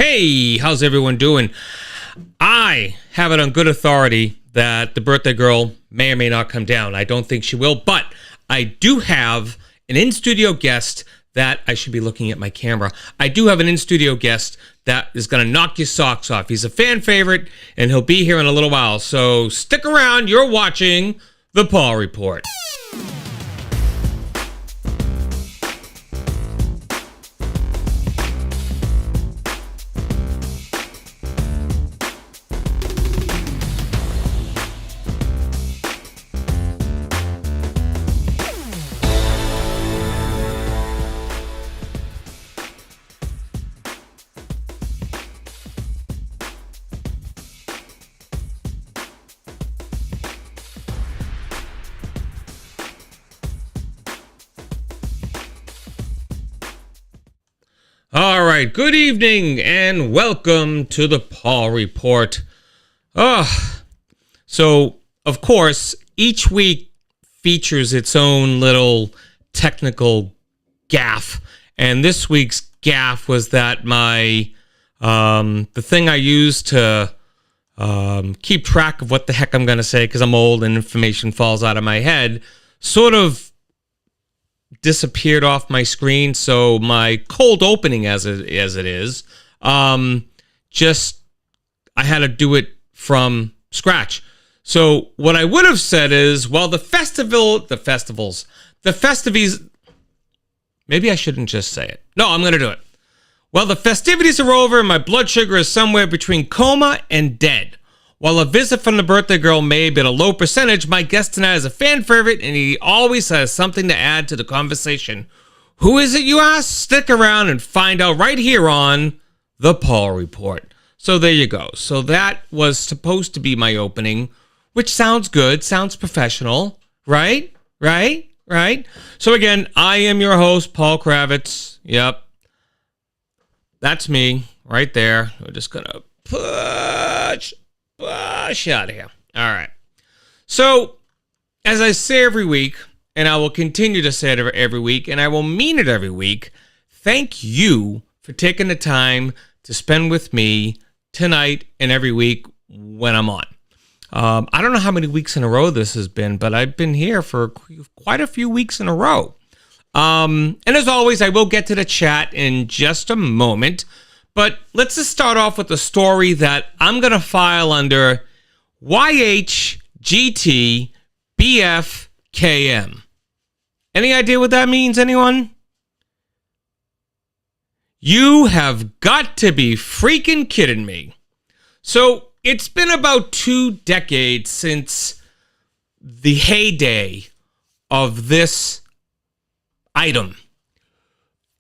Hey, how's everyone doing? I have it on good authority that the birthday girl may or may not come down. I don't think she will, but I do have an in-studio guest that I should be looking at my camera. I do have an in-studio guest that is going to knock your socks off. He's a fan favorite, and he'll be here in a little while. So stick around. You're watching The Paul Report. All right, good evening and welcome to the Paul Report. So, of course, each week features its own little technical gaffe, and this week's gaffe was that the thing I use to keep track of what the heck I'm going to say, because I'm old and information falls out of my head, sort of disappeared off my screen. So my cold opening as it is, I had to do it from scratch. So what I would have said is, well, the festivities, maybe I shouldn't just say it. No, I'm going to do it. Well, the festivities are over and my blood sugar is somewhere between coma and dead. While a visit from the birthday girl may be at a low percentage, my guest tonight is a fan favorite and he always has something to add to the conversation. Who is it, you ask? Stick around and find out right here on The Paul Report. So there you go. So that was supposed to be my opening, which sounds good, sounds professional, right? So again, I am your host, Paul Kravitz. Yep. That's me right there. We're just going to push out of here. All right. So, as I say every week, and I will continue to say it every week, and I will mean it every week, thank you for taking the time to spend with me tonight and every week when I'm on. I don't know how many weeks in a row this has been, but I've been here for quite a few weeks in a row. And as always, I will get to the chat in just a moment. But let's just start off with a story that I'm going to file under YHGTBFKM. Any idea what that means, anyone? You have got to be freaking kidding me. So it's been about 2 decades since the heyday of this item.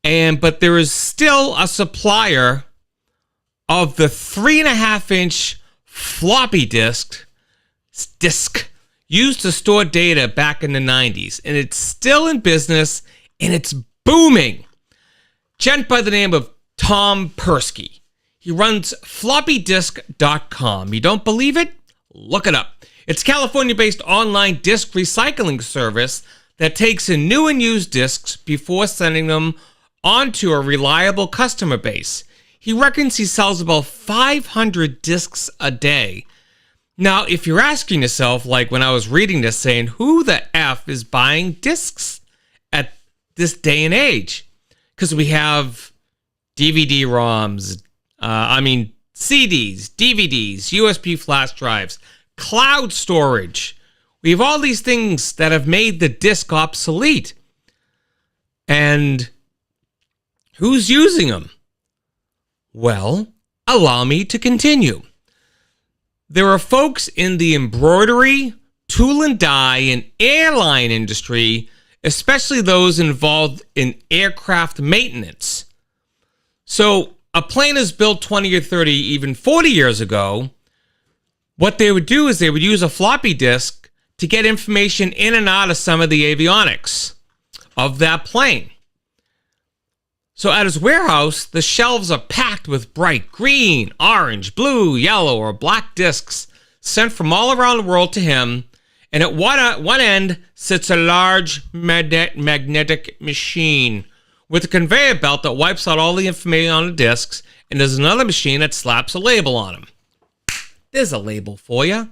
But there is still a supplier of the 3.5-inch floppy disk used to store data back in the 90s. And it's still in business and it's booming. Gent by the name of Tom Persky. He runs floppydisk.com. You don't believe it? Look it up. It's a California-based online disk recycling service that takes in new and used disks before sending them onto a reliable customer base. He reckons he sells about 500 discs a day. Now, if you're asking yourself, like when I was reading this, saying, who the F is buying discs at this day and age? Because we have DVD-ROMs, CDs, DVDs, USB flash drives, cloud storage. We have all these things that have made the disc obsolete. And who's using them? Well, allow me to continue. There are folks in the embroidery, tool and die, and airline industry, especially those involved in aircraft maintenance. So, a plane is built 20 or 30, even 40 years ago. What they would do is they would use a floppy disk to get information in and out of some of the avionics of that plane. So at his warehouse, the shelves are packed with bright green, orange, blue, yellow, or black discs sent from all around the world to him. And at one end sits a large magnetic machine with a conveyor belt that wipes out all the information on the discs and there's another machine that slaps a label on them. There's a label for you.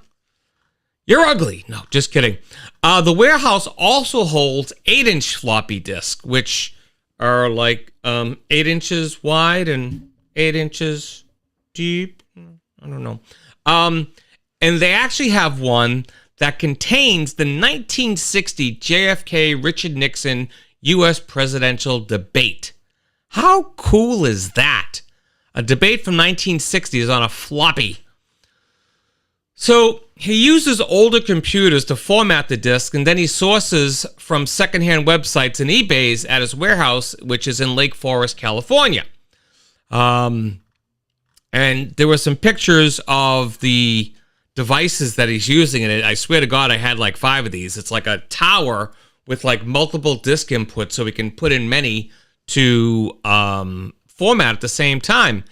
You're ugly. No, just kidding. The warehouse also holds 8-inch floppy disks, which are like 8 inches wide and 8 inches deep. I don't know. And they actually have one that contains the 1960 JFK Richard Nixon U.S. presidential debate. How cool is that? A debate from 1960 is on a floppy. So he uses older computers to format the disk, and then he sources from secondhand websites and eBays at his warehouse, which is in Lake Forest, California. And there were some pictures of the devices that he's using, and I swear to God, I had like 5 of these. It's like a tower with like multiple disk inputs, so we can put in many to format at the same time.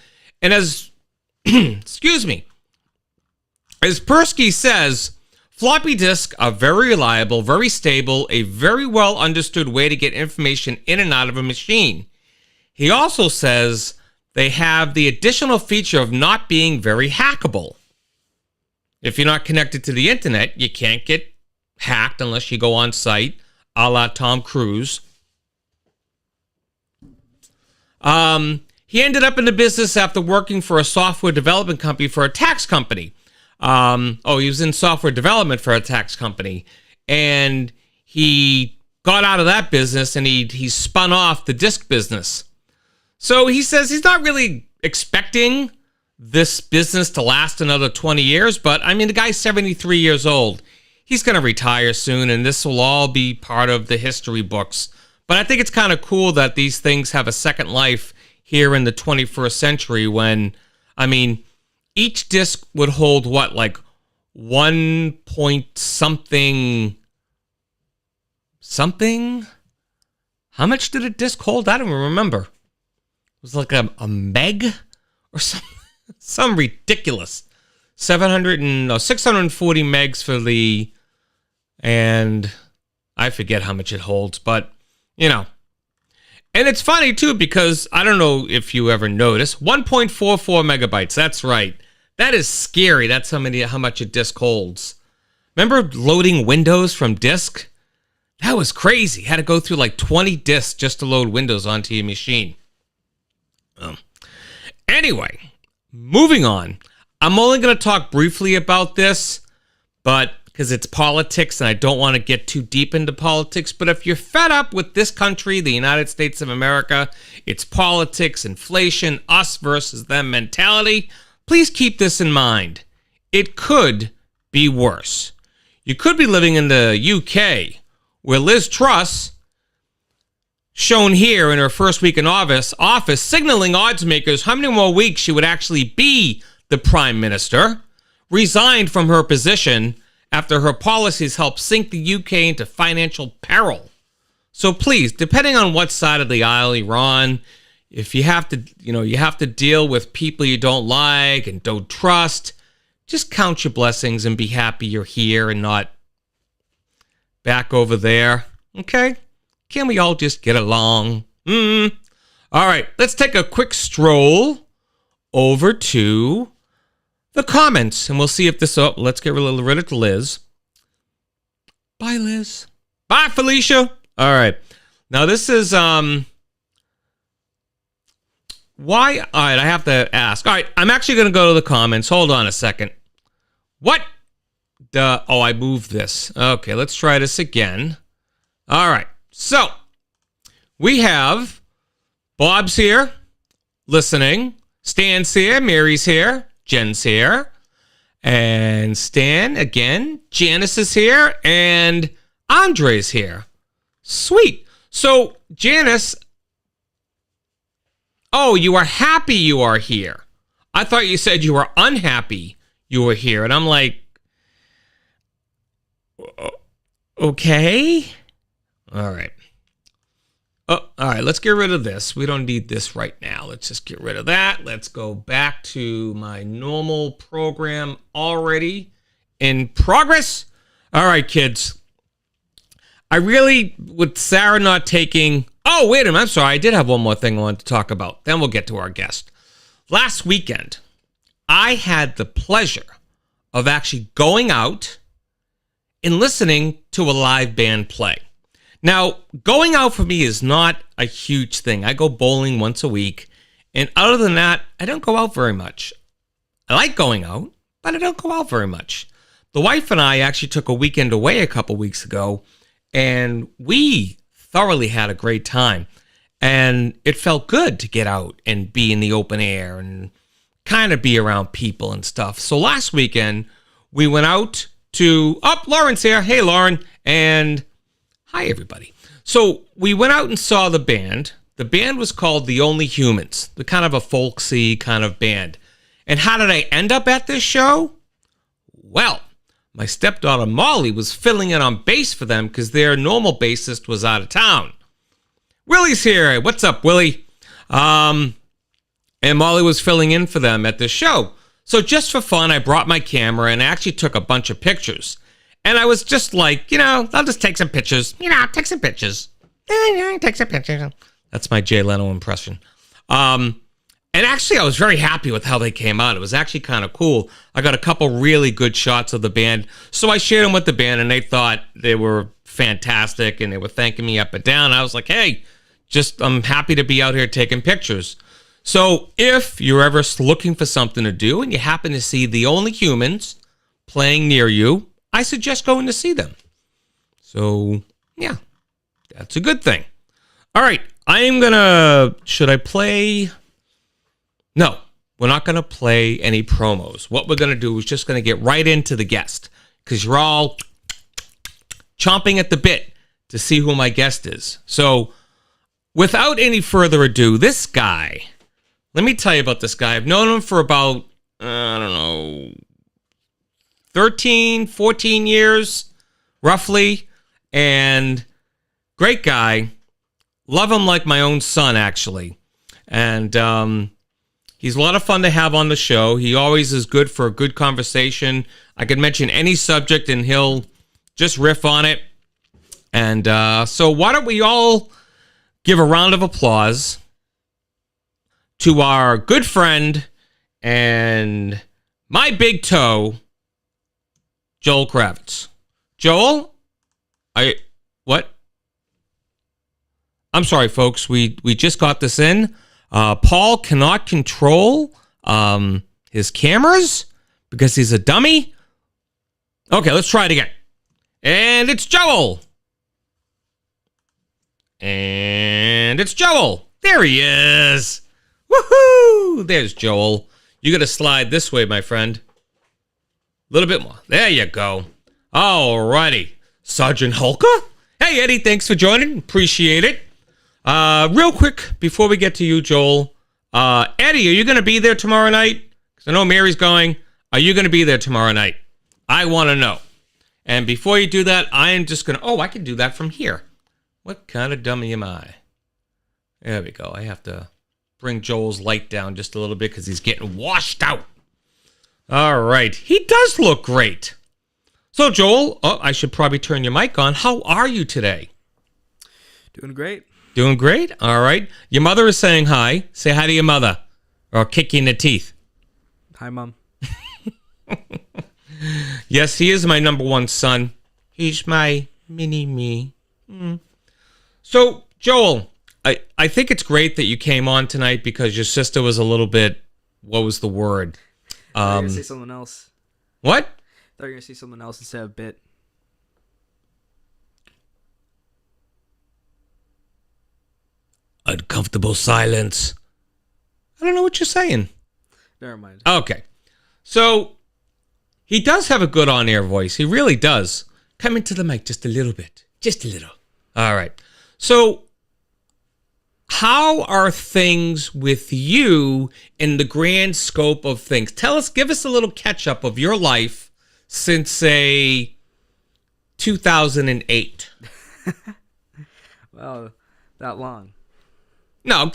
And as, excuse me, as Persky says, floppy disks are very reliable, very stable, a very well understood way to get information in and out of a machine. He also says they have the additional feature of not being very hackable. If you're not connected to the internet, you can't get hacked unless you go on site, a la Tom Cruise. He ended up in the business after working for a software development company for a tax company. He was in software development for a tax company, and he got out of that business and he spun off the disc business. So he says he's not really expecting this business to last another 20 years, but I mean, the guy's 73 years old. He's going to retire soon, and this will all be part of the history books. But I think it's kind of cool that these things have a second life here in the 21st century when, I mean, each disc would hold what, like 1 point something? How much did a disc hold? I don't remember. It was like a meg or something. Some ridiculous 640 megs for the, and I forget how much it holds, but you know. And it's funny too, because I don't know if you ever noticed, 1.44 megabytes. That's right. That is scary. That's how much a disc holds. Remember loading Windows from disk? That was crazy. Had to go through like 20 disks just to load Windows onto your machine. Anyway, moving on. I'm only going to talk briefly about this, but because it's politics and I don't want to get too deep into politics. But if you're fed up with this country, the United States of America, its politics, inflation, us versus them mentality, please keep this in mind. It could be worse. You could be living in the UK, where Liz Truss, shown here in her first week in office, signaling odds makers how many more weeks she would actually be the prime minister, resigned from her position after her policies helped sink the UK into financial peril. So please, depending on what side of the aisle you're on, if you have to deal with people you don't like and don't trust, just count your blessings and be happy you're here and not back over there. Okay? Can we all just get along? All right, let's take a quick stroll over to the comments, and we'll see if this... let's get rid of Liz. Bye, Liz. Bye, Felicia. All right. Now, this is... why... All right, I have to ask. All right, I'm actually going to go to the comments. Hold on a second. What? Oh, I moved this. Okay, let's try this again. All right. So, we have Bob's here, listening. Stan's here. Mary's here. Jen's here. And Stan, again. Janice is here. And Andre's here. Sweet. So, Janice... Oh, you are happy you are here. I thought you said you were unhappy you were here. And I'm like... Okay. All right. Oh, all right, let's get rid of this. We don't need this right now. Let's just get rid of that. Let's go back to my normal program already in progress. All right, kids. I really, with Sarah not taking... Oh, wait a minute. I'm sorry. I did have one more thing I wanted to talk about. Then we'll get to our guest. last weekend, I had the pleasure of actually going out and listening to a live band play. Now, going out for me is not a huge thing. I go bowling once a week, and other than that, I don't go out very much. I like going out, but I don't go out very much. The wife and I actually took a weekend away a couple weeks ago, and we thoroughly had a great time. And it felt good to get out and be in the open air and kind of be around people and stuff. So last weekend, we went out to, Lauren's here. Hey, Lauren. And hi, everybody. So we went out and saw the band. The band was called The Only Humans, the kind of a folksy kind of band. And how did I end up at this show? Well, my stepdaughter Molly was filling in on bass for them because their normal bassist was out of town. Willie's here. What's up, Willie? And Molly was filling in for them at this show. So just for fun, I brought my camera and I actually took a bunch of pictures. And I was just like, I'll just take some pictures. Take some pictures. Take some pictures. That's my Jay Leno impression. And actually, I was very happy with how they came out. It was actually kind of cool. I got a couple really good shots of the band. So I shared them with the band, and they thought they were fantastic, and they were thanking me up and down. I was like, hey, I'm happy to be out here taking pictures. So if you're ever looking for something to do and you happen to see The Only Humans playing near you, I suggest going to see them. So, yeah, that's a good thing. All right, should I play? No, we're not going to play any promos. What we're going to do is just going to get right into the guest because you're all chomping at the bit to see who my guest is. So, without any further ado, this guy, let me tell you about this guy. I've known him for about, 13, 14 years, roughly. And great guy. Love him like my own son, actually. And he's a lot of fun to have on the show. He always is good for a good conversation. I could mention any subject and he'll just riff on it. And so why don't we all give a round of applause to our good friend and my big toe, Joel Kravitz. Joel, what? I'm sorry, folks. We just got this in. Paul cannot control his cameras because he's a dummy. Okay, let's try it again. And it's Joel. And it's Joel. There he is. Woohoo! There's Joel. You got to slide this way, my friend. A little bit more. There you go. Alrighty. Sergeant Hulka? Hey, Eddie, thanks for joining. Appreciate it. Real quick, before we get to you, Joel. Eddie, are you going to be there tomorrow night? Because I know Mary's going. Are you going to be there tomorrow night? I want to know. And before you do that, I am just going to... I can do that from here. What kind of dummy am I? There we go. I have to bring Joel's light down just a little bit because he's getting washed out. All right. He does look great. So, Joel, I should probably turn your mic on. How are you today? Doing great. Doing great? All right. Your mother is saying hi. Say hi to your mother. Or I'll kick you in the teeth. Hi, Mom. Yes, he is my number one son. He's my mini-me. So, Joel, I think it's great that you came on tonight because your sister was a little bit, what was the word? I thought you were going to say something else. What? I thought you were going to say something else instead of bit. Uncomfortable silence. I don't know what you're saying. Never mind. Okay. So, he does have a good on-air voice. He really does. Come into the mic just a little bit. Just a little. All right. So, how are things with you in the grand scope of things? Give us a little catch-up of your life since, say, 2008. Well, that long. No,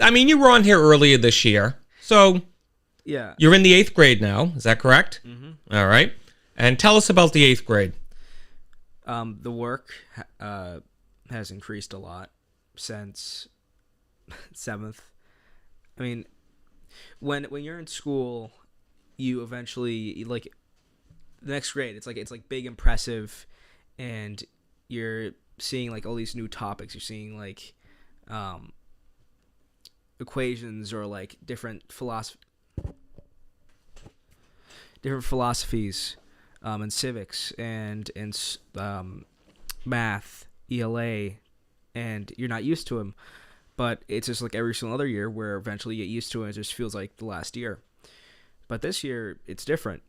you were on here earlier this year. So, yeah. You're in the 8th grade now. Is that correct? Mm-hmm. All right. And tell us about the 8th grade. The work has increased a lot since 7th. I mean, when you're in school, you eventually like the next grade. It's like big, impressive, and you're seeing like all these new topics. You're seeing like equations or like different philosophies, and civics and math, ELA, and you're not used to them. But it's just like every single other year where eventually you get used to it. It just feels like the last year. But this year, it's different.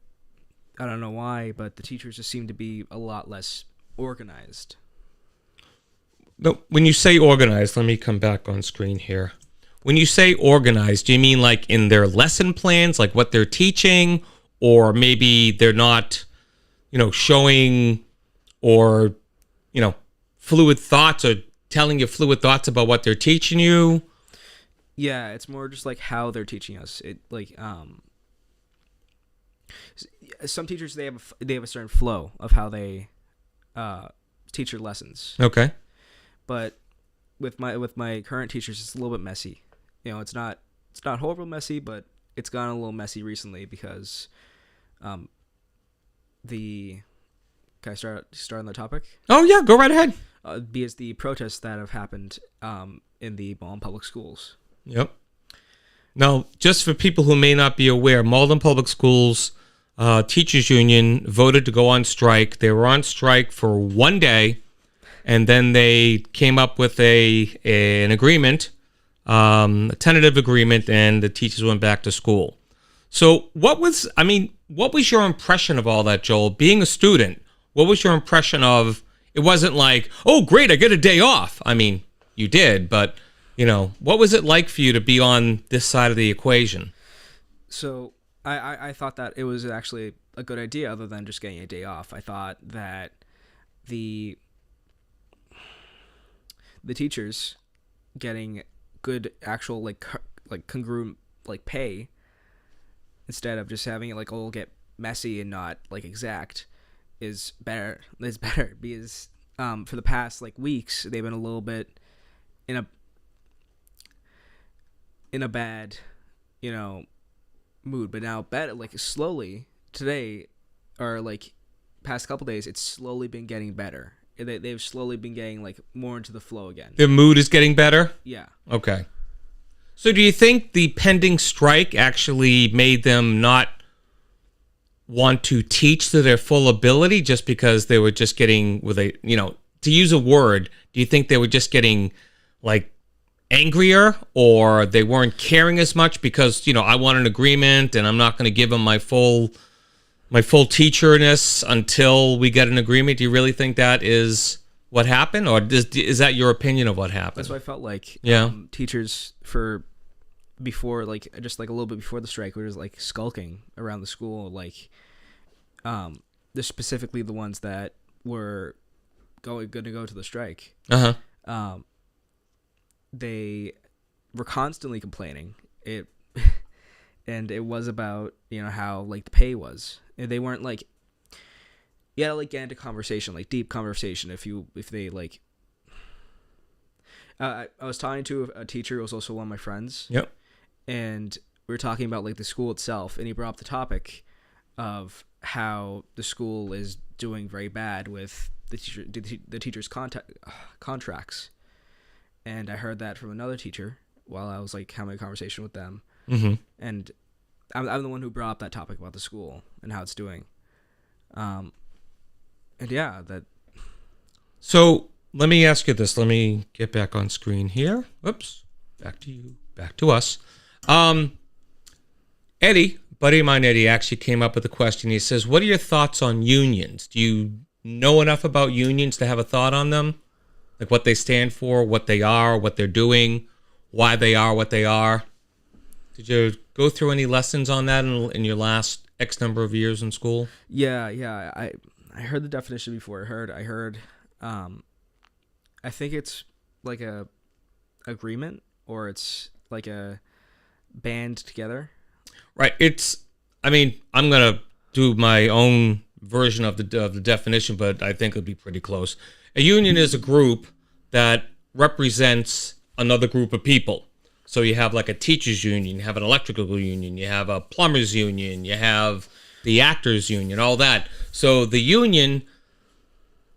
I don't know why, but the teachers just seem to be a lot less organized. No, when you say organized, let me come back on screen here. When you say organized, do you mean like in their lesson plans, like what they're teaching, or maybe they're not, showing or, fluid thoughts or telling you fluid thoughts about what they're teaching you? Yeah, it's more just like how they're teaching us. It like some teachers they have a certain flow of how they teach your lessons. Okay. But with my current teachers, it's a little bit messy. It's not horrible messy, but it's gotten a little messy recently because can I start on the topic? Oh yeah, go right ahead. Because the protests that have happened in the Malden Public Schools. Yep. Now, just for people who may not be aware, Malden Public Schools Teachers Union voted to go on strike. They were on strike for one day, and then they came up with an agreement, a tentative agreement, and the teachers went back to school. So what was your impression of all that, Joel? Being a student, what was your impression of, it wasn't like, oh, great, I get a day off. I mean, you did, but, what was it like for you to be on this side of the equation? So I thought that it was actually a good idea other than just getting a day off. I thought that the teachers getting good actual like congruent like pay instead of just having it like all get messy and not like exact is better. It's better because for the past like weeks they've been a little bit in a bad mood, but now better like slowly today or like past couple days it's slowly been getting better. They've slowly been getting like more into the flow again. Their mood is getting better? Yeah. Okay. So do you think the pending strike actually made them not want to teach to their full ability just because they were just getting to use a word, do you think they were just getting like angrier, or they weren't caring as much because, I want an agreement and I'm not going to give them my full teacherness until we get an agreement? Do you really think that is what happened, or is that your opinion of what happened? That's what I felt like. Yeah. Teachers before like just like a little bit before the strike were just like skulking around the school, like they're specifically the ones that were going to go to the strike. They were constantly complaining and it was about how like the pay was. They weren't like, you had to like get into conversation, like deep conversation if they like. I was talking to a teacher who was also one of my friends. Yep. And we were talking about like the school itself, and he brought up the topic of how the school is doing very bad with the teachers' contracts. And I heard that from another teacher while I was like having a conversation with them. Mm-hmm. And I'm the one who brought up that topic about the school and how it's doing. And yeah, that. So let me ask you this. Let me get back on screen here. Whoops. Back to you. Back to us. Eddie, buddy of mine, Eddie, actually came up with a question. He says, what are your thoughts on unions? Do you know enough about unions to have a thought on them? Like what they stand for, what they are, what they're doing, why they are what they are? Did you go through any lessons on that in your last X number of years in school? Yeah. I heard the definition before. I heard I think it's like a agreement, or it's like a band together. Right. I'm going to do my own version of the definition, but I think it'll be pretty close. A union is a group that represents another group of people. So you have like a teachers union, you have an electrical union, you have a plumbers union, you have the actors union, all that. So the union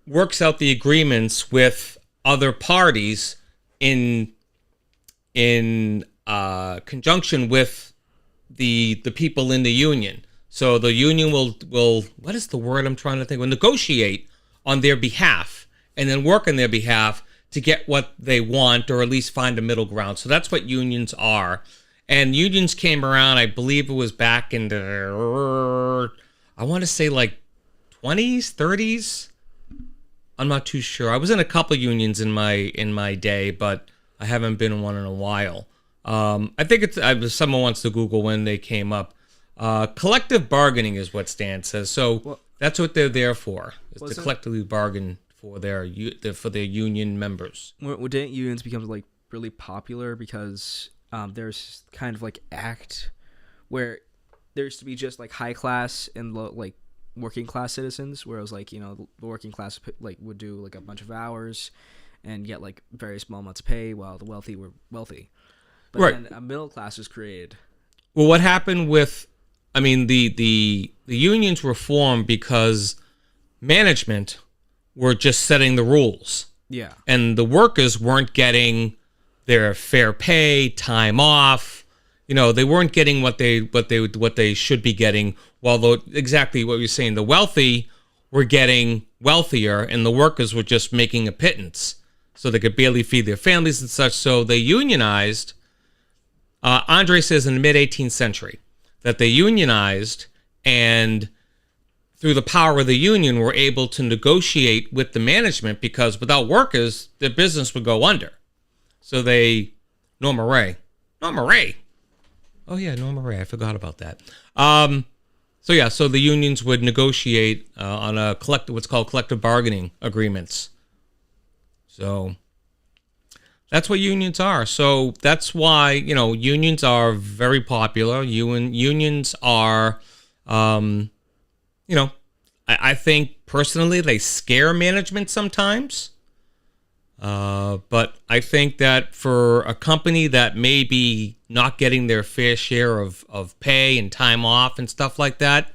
works out the agreements with other parties in conjunction with the people in the union. So the union will what is the word I'm trying to think? Will negotiate on their behalf and then work on their behalf to get what they want, or at least find a middle ground. So that's what unions are. And unions came around, I believe it was back in the, I want to say like 20s, 30s. I'm not too sure. I was in a couple unions in my day, but I haven't been in one in a while. I think it's, someone wants to Google when they came up. Collective bargaining is what Stan says. So that's what they're there for, is to collectively bargain for their union members. Didn't unions become like really popular because there's kind of like act where there used to be just like high class and low, like working class citizens, where it was like, the working class like would do like a bunch of hours and get like very small amounts of pay while the wealthy were wealthy. But right. Then a middle class was created. Well, what happened with, I mean, the unions were formed because management were just setting the rules. Yeah. And the workers weren't getting their fair pay, time off. They weren't getting what they should be getting. While exactly what you're saying, the wealthy were getting wealthier, and the workers were just making a pittance, so they could barely feed their families and such. So they unionized. Andre says in the mid 18th century that they unionized, and through the power of the union were able to negotiate with the management, because without workers, their business would go under. So Norma Ray. Oh yeah, Norma Ray. I forgot about that. So the unions would negotiate on what's called collective bargaining agreements. So that's what unions are. So that's why, unions are very popular. Unions are, I think personally they scare management sometimes. But I think that for a company that may be not getting their fair share of pay and time off and stuff like that,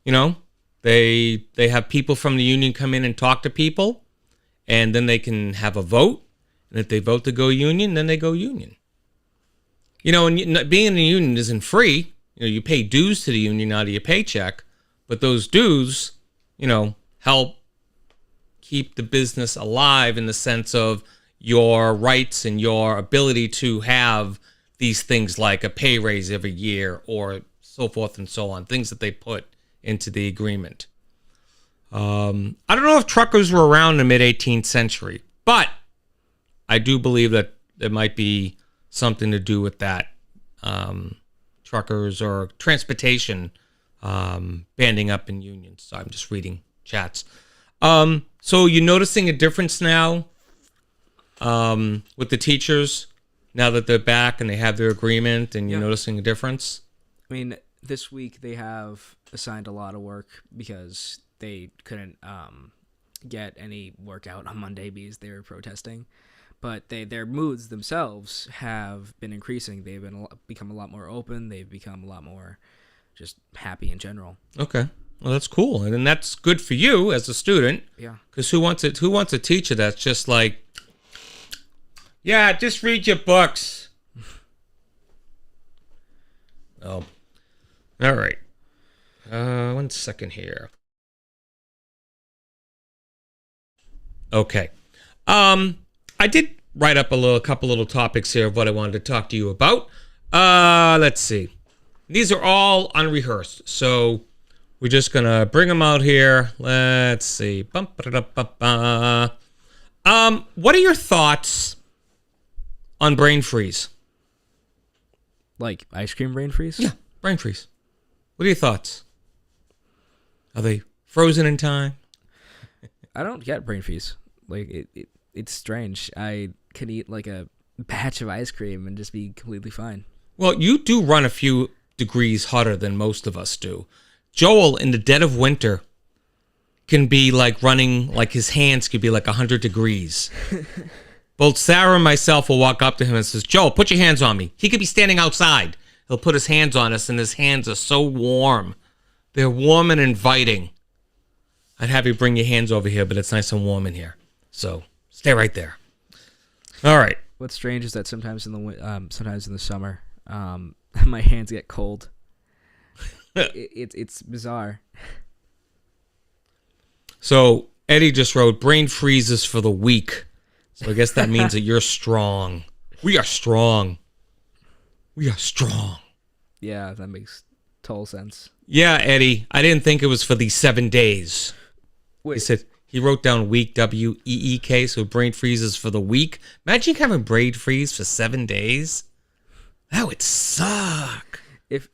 they have people from the union come in and talk to people, and then they can have a vote. And if they vote to go union, then they go union. And being in a union isn't free. You pay dues to the union out of your paycheck, but those dues, help keep the business alive in the sense of your rights and your ability to have these things like a pay raise every year or so forth and so on, things that they put into the agreement. I don't know if truckers were around in the mid 18th century, but I do believe that there might be something to do with that. Truckers or transportation banding up in unions. So I'm just reading chats. So you're noticing a difference now with the teachers now that they're back and they have their agreement, and you're noticing a difference? I mean, this week they have assigned a lot of work because they couldn't get any work out on Monday because they were protesting. But their moods themselves have been increasing. They've become a lot more open. They've become a lot more just happy in general. Okay. Well, that's cool, and then that's good for you as a student. Yeah. Because who wants a teacher that's just like, yeah, just read your books. Oh, all right. 1 second here. Okay. I did write up a couple little topics here of what I wanted to talk to you about. Let's see. These are all unrehearsed, so we're just gonna bring them out here. Let's see. What are your thoughts on brain freeze? Like ice cream brain freeze? Yeah, brain freeze. What are your thoughts? Are they frozen in time? I don't get brain freeze. Like it's strange. I can eat like a batch of ice cream and just be completely fine. Well, you do run a few degrees hotter than most of us do. Joel, in the dead of winter, can be like running, like his hands could be like 100 degrees. both Sarah and myself will walk up to him and says, Joe, put your hands on me. He could be standing outside. He'll put his hands on us, and his hands are so warm. They're warm and inviting. I'd have you bring your hands over here, but it's nice and warm in here. So stay right there. All right. What's strange is that sometimes in the summer, my hands get cold. It's bizarre. So Eddie just wrote, brain freezes for the weak. So I guess that means that you're strong. We are strong. We are strong. Yeah, that makes total sense. Yeah, Eddie, I didn't think it was for these 7 days. Wait. He said he wrote down week, W-E-E-K, so brain freezes for the week. Imagine having brain freeze for 7 days. That would suck. If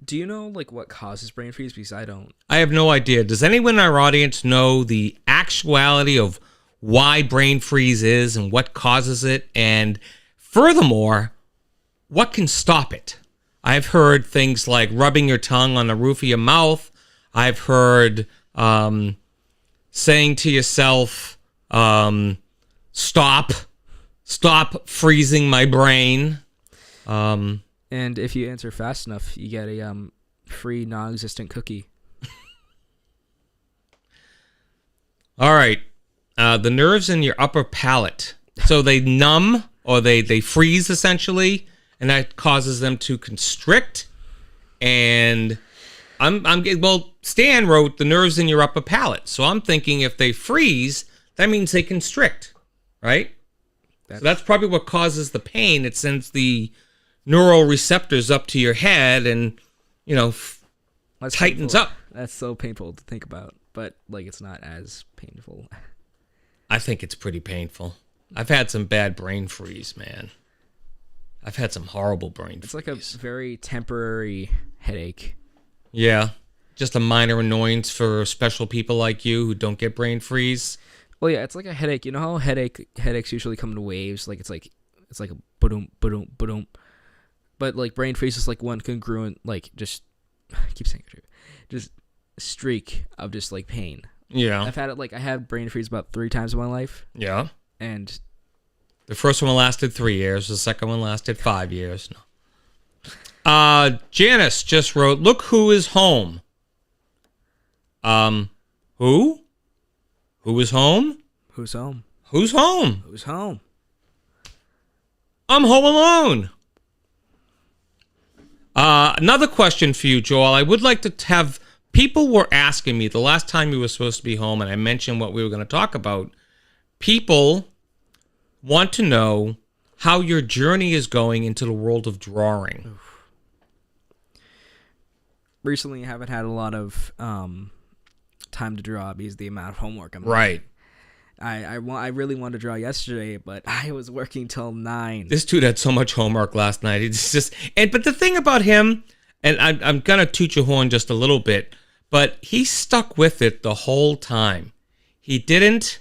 do you know like what causes brain freeze? Because I don't. I have no idea. Does anyone in our audience know the actuality of why brain freeze is and what causes it? And furthermore, what can stop it? I've heard things like rubbing your tongue on the roof of your mouth. I've heard saying to yourself, stop freezing my brain. And if you answer fast enough, you get a free non-existent cookie. All right. The nerves in your upper palate. So they numb or they freeze essentially, and that causes them to constrict. And Stan wrote the nerves in your upper palate. So I'm thinking if they freeze, that means they constrict, right? So that's probably what causes the pain. It sends the neural receptors up to your head and, That's tightens painful. up. That's so painful to think about, but like it's not as painful. I think it's pretty painful. I've had some bad brain freeze, man. I've had some horrible brain freeze. It's like a very temporary headache. Yeah. Just a minor annoyance for special people like you who don't get brain freeze. Well, yeah, it's like a headache. You know how headaches usually come in waves? Like it's like a ba-doom, ba-doom, ba-doom. But like brain freeze is like one congruent, like just I keep saying it, just streak of just like pain. Yeah. I've had it like I had brain freeze about 3 times in my life. Yeah. And the first one lasted 3 years. The second one lasted 5 years. No. Janice just wrote, "Look who is home." Who? Who is home? Who's home? Who's home? Who's home? I'm home alone. Another question for you, Joel. I would like to have people were asking me the last time you were supposed to be home, and I mentioned what we were going to talk about. People want to know how your journey is going into the world of drawing. Oof. Recently, I haven't had a lot of time to draw because of the amount of homework I'm doing. Right. I really wanted to draw yesterday, but I was working till 9. This dude had so much homework last night. It's just, but the thing about him, and I'm gonna toot your horn just a little bit, but he stuck with it the whole time. He didn't.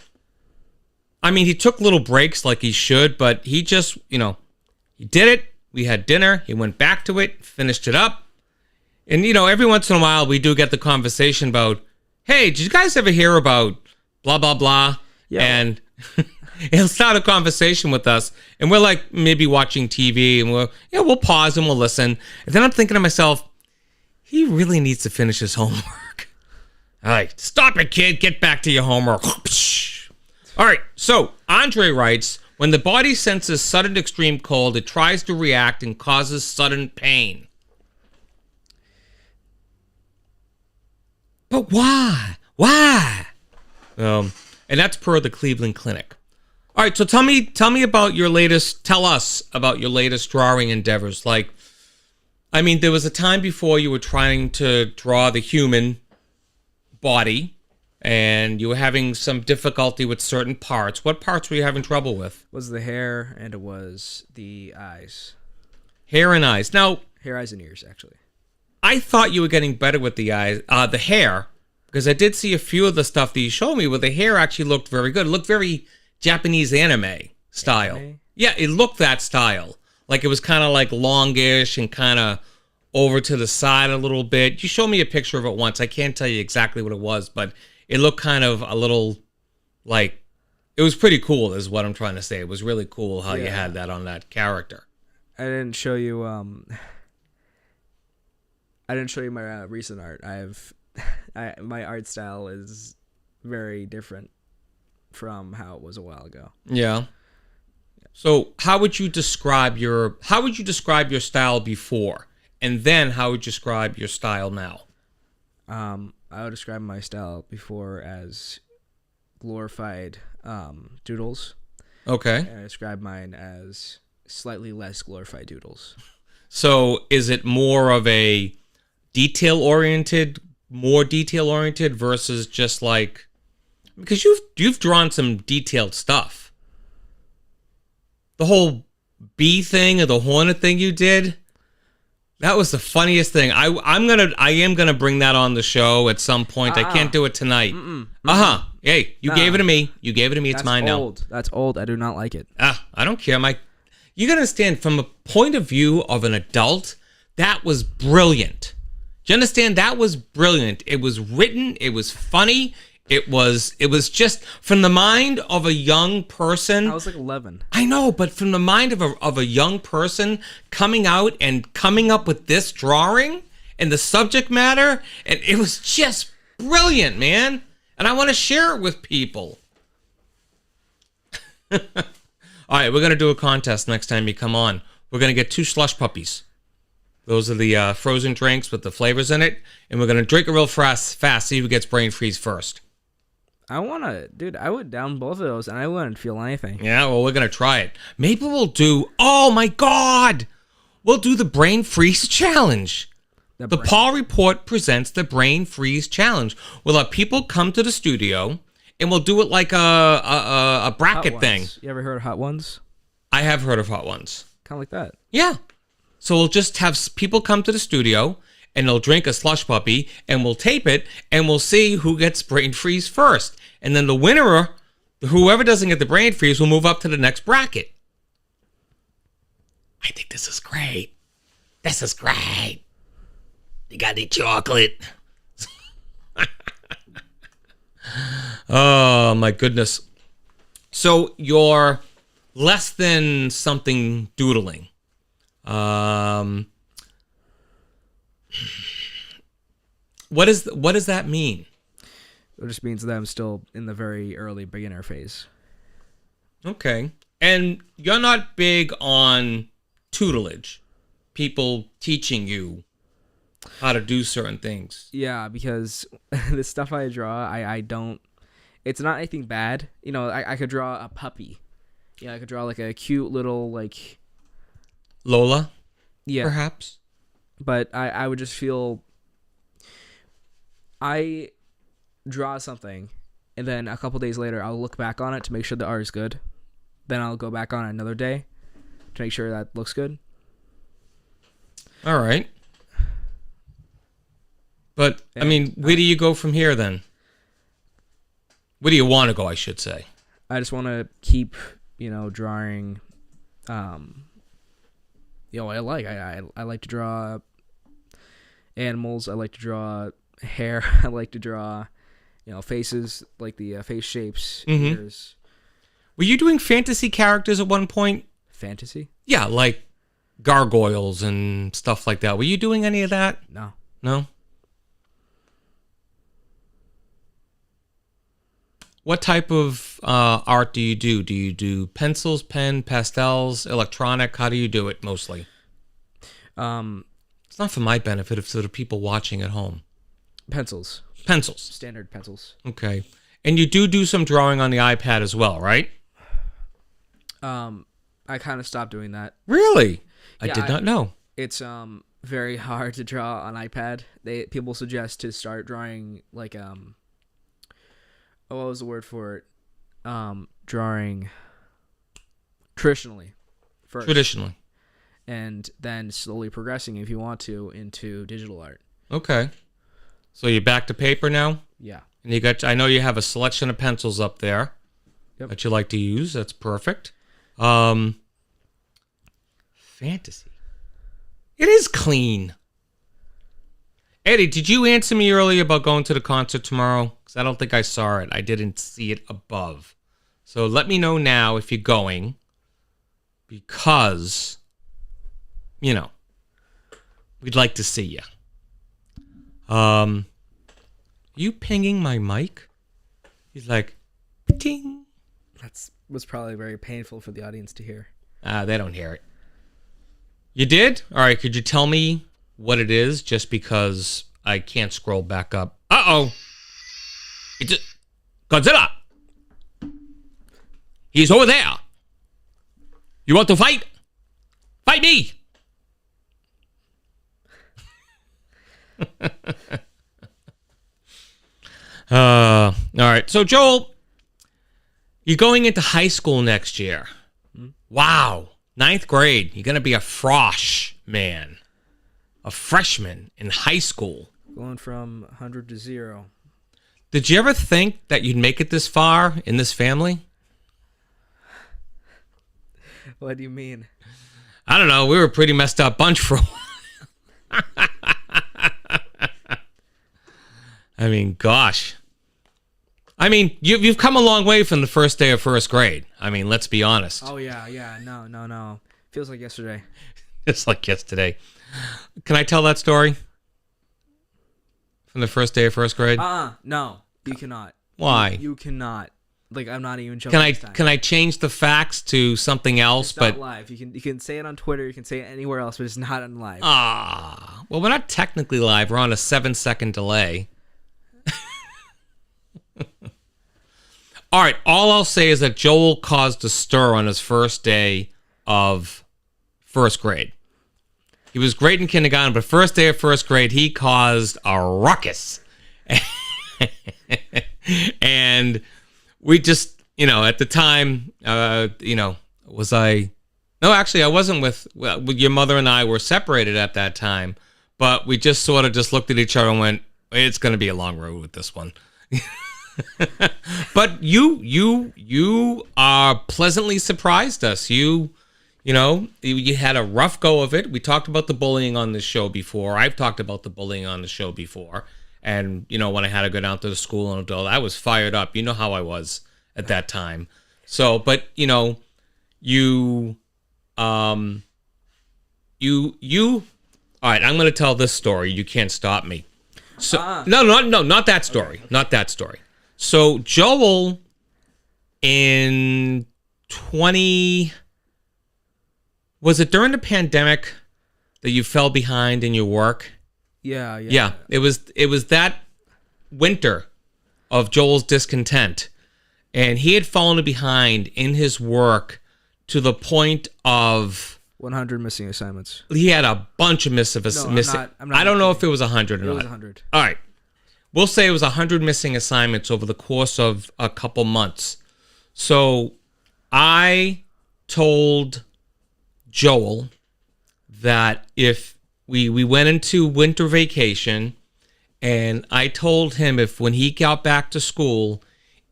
I mean, he took little breaks like he should, but he just, he did it. We had dinner. He went back to it, finished it up, and every once in a while we do get the conversation about, hey, did you guys ever hear about blah blah blah? Yeah. And he'll start a conversation with us, and we're like maybe watching TV, and we'll pause and we'll listen. And then I'm thinking to myself, he really needs to finish his homework. All right, stop it, kid. Get back to your homework. All right, so Andre writes, when the body senses sudden extreme cold, it tries to react and causes sudden pain. But why? Why? And that's per the Cleveland Clinic. All right, so tell us about your latest drawing endeavors. Like, I mean, there was a time before you were trying to draw the human body, and you were having some difficulty with certain parts. What parts were you having trouble with? It was the hair, and it was the eyes. Hair and eyes. Now, hair, eyes, and ears, actually. I thought you were getting better with the eyes, the hair, because I did see a few of the stuff that you showed me where the hair actually looked very good. It looked very Japanese anime style. Anime? Yeah, it looked that style. Like it was kind of like longish and kind of over to the side a little bit. You showed me a picture of it once. I can't tell you exactly what it was, but it looked kind of a little like it was pretty cool is what I'm trying to say. It was really cool how you had that on that character. I didn't show you my recent art. My art style is very different from how it was a while ago. Yeah. So how would you describe your style before? And then how would you describe your style now? I would describe my style before as glorified doodles. Okay. And I describe mine as slightly less glorified doodles. So is it more of a more detail oriented versus just like, because you've drawn some detailed stuff. The whole bee thing or the hornet thing you did, that was the funniest thing. I am gonna bring that on the show at some point. I can't do it tonight. Hey, you gave it to me. You gave it to me. It's mine now. That's old. I do not like it. I don't care. You gotta understand, from a point of view of an adult, that was brilliant. Do you understand? That was brilliant. It was written. It was funny. It was just from the mind of a young person. I was like 11. I know, but from the mind of a young person coming out and coming up with this drawing and the subject matter, and it was just brilliant, man. And I want to share it with people. All right, we're going to do a contest next time you come on. We're going to get 2 slush puppies. Those are the frozen drinks with the flavors in it. And we're going to drink it real fast, see who gets brain freeze first. I would down both of those and I wouldn't feel anything. Yeah, well, we're going to try it. Maybe we'll do, oh my God, we'll do the brain freeze challenge. The Paul Report presents the brain freeze challenge. We'll have people come to the studio and we'll do it like a bracket thing. You ever heard of Hot Ones? I have heard of Hot Ones. Kind of like that. Yeah. So we'll just have people come to the studio and they'll drink a slush puppy and we'll tape it and we'll see who gets brain freeze first. And then the winner, whoever doesn't get the brain freeze, will move up to the next bracket. I think this is great. This is great. You got any chocolate? Oh, my goodness. So you're less than something doodling. What does that mean? It just means that I'm still in the very early beginner phase. Okay. And you're not big on tutelage. People teaching you how to do certain things. Yeah, because the stuff I draw, I don't... It's not anything bad. You know, I could draw a puppy. Yeah, I could draw like a cute little like... Lola? Yeah. Perhaps? But I would just feel... I draw something, and then a couple days later, I'll look back on it to make sure the art is good. Then I'll go back on it another day to make sure that looks good. All right. But, I mean, where do you go from here then? Where do you want to go, I should say? I just want to keep, drawing, I like. I like to draw animals. I like to draw hair. I like to draw, faces, like the face shapes, ears. Were you doing fantasy characters at one point? Fantasy? Yeah, like gargoyles and stuff like that. Were you doing any of that? No. No? What type of art do you do? Do you do pencils, pen, pastels, electronic? How do you do it mostly? It's not for my benefit, it's for the people watching at home. Pencils. Pencils. Standard pencils. Okay. And you do some drawing on the iPad as well, right? I kind of stopped doing that. Really? I Yeah, did not know. It's very hard to draw on iPad. People suggest to start drawing like what was the word for it? Drawing traditionally first. Traditionally. And then slowly progressing, if you want to, into digital art. Okay. So you're back to paper now? Yeah. And I know you have a selection of pencils up there that you like to use. That's perfect. Fantasy. It is clean. Eddie, did you answer me earlier about going to the concert tomorrow? Because I don't think I saw it. I didn't see it above. So let me know now if you're going. Because, you know, we'd like to see you. You pinging my mic? He's like, ting. That was probably very painful for the audience to hear. They don't hear it. You did? All right, could you tell me what it is? Just because I can't scroll back up. Uh-oh. It's a Godzilla. He's over there. You want to fight? Fight me. All right. So, Joel, you're going into high school next year. Wow. 9th grade. You're going to be a frosh, man. A freshman in high school. Going from 100 to 0. Did you ever think that you'd make it this far in this family? What do you mean? I don't know. We were a pretty messed up bunch for a while. I mean, gosh. I mean, you've come a long way from the first day of first grade. I mean, let's be honest. Oh, yeah. No. Feels like yesterday. It's like yesterday. Can I tell that story? From the first day of first grade? No. You cannot. Why? You cannot. Like, I'm not even joking. Can I change the facts to something else? It's not live. You can say it on Twitter. You can say it anywhere else, but it's not on live. Well, we're not technically live. We're on a 7-second delay. All right. All I'll say is that Joel caused a stir on his first day of first grade. He was great in kindergarten, but first day of first grade, he caused a ruckus. And we just, at the time, was I? No, actually, I wasn't with your mother and I were separated at that time, but we just sort of just looked at each other and went, it's going to be a long road with this one. But you are pleasantly surprised us. You had a rough go of it. We talked about the bullying on this show before. I've talked about the bullying on the show before. And, when I had to go down to the school and all, I was fired up. You know how I was at that time. So, but, all right, I'm going to tell this story. You can't stop me. So, no, not that story. Okay. Not that story. So, Joel in was it during the pandemic that you fell behind in your work? Yeah. It was that winter of Joel's discontent, and he had fallen behind in his work to the point of 100 missing assignments. He had a bunch of missing. I'm not I don't know if it was 100 or not. It was 100. All right, we'll say it was 100 missing assignments over the course of a couple months. So I told Joel that if we went into winter vacation, and I told him if when he got back to school,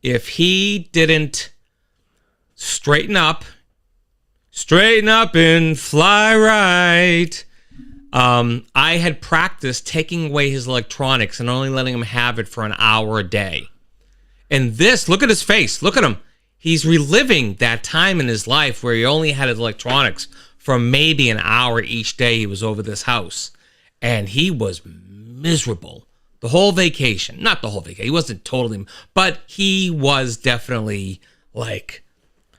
if he didn't straighten up and fly right, I had practiced taking away his electronics and only letting him have it for an hour a day. And this, look at his face. Look at him. He's reliving that time in his life where he only had his electronics for maybe an hour each day he was over this house. And he was miserable the whole vacation. Not the whole vacation. He wasn't totally, but he was definitely like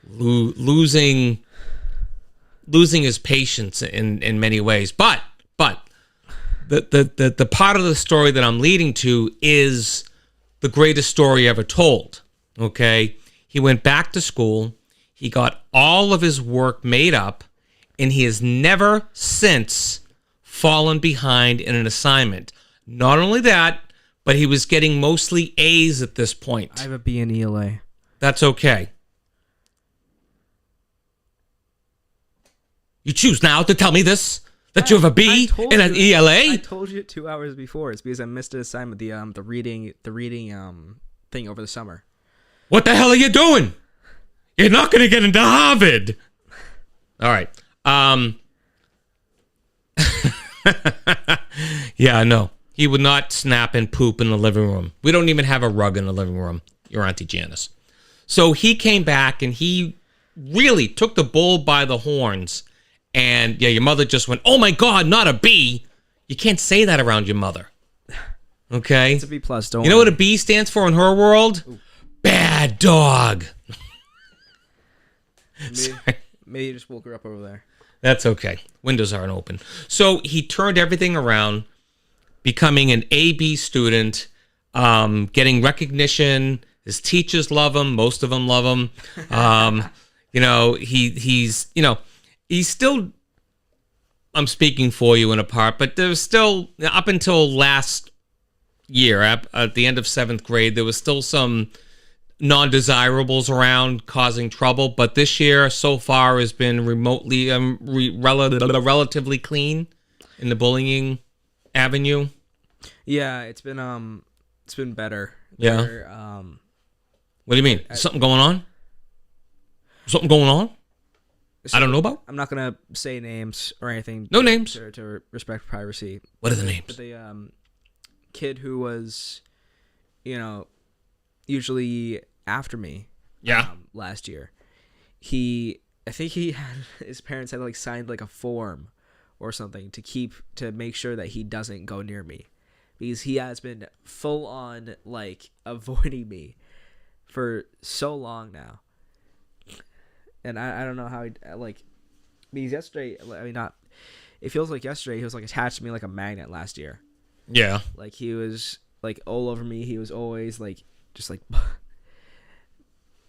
losing his patience in many ways. But the part of the story that I'm leading to is the greatest story ever told. Okay? He went back to school. He got all of his work made up, and he has never since fallen behind in an assignment. Not only that, but he was getting mostly A's at this point. I have a B in ELA. That's okay. You choose now to tell me this, that you have a B in an ELA? I told you 2 hours before. It's because I missed an assignment, the reading thing over the summer. What the hell are you doing? You're not going to get into Harvard. All right. Yeah, I know. He would not snap and poop in the living room. We don't even have a rug in the living room, your Auntie Janice. So he came back and he really took the bull by the horns. And yeah, your mother just went, oh my God, not a B. You can't say that around your mother. Okay? It's a B+, don't You know what worry. a B stands for in her world? Ooh. Bad dog. Maybe you just woke her up over there. That's okay. Windows aren't open. So he turned everything around, becoming an AB student, getting recognition. His teachers love him. Most of them love him. He's still, I'm speaking for you in a part, but there's still, up until last year, at the end of 7th grade, there was still some non-desirables around causing trouble, but this year so far has been remotely relatively clean in the bullying avenue. Yeah, it's been better. Yeah. What do you mean? Something going on? Something going on? I don't know about? I'm not gonna say names or anything. No names. To respect privacy. What are the names? But the kid who was, usually after me. Yeah. Last year, I think his parents had like signed like a form or something to make sure that he doesn't go near me, because he has been full on like avoiding me for so long now. And I don't know how because yesterday, it feels like yesterday he was like attached to me like a magnet last year. Yeah. Like he was like all over me. He was always like just like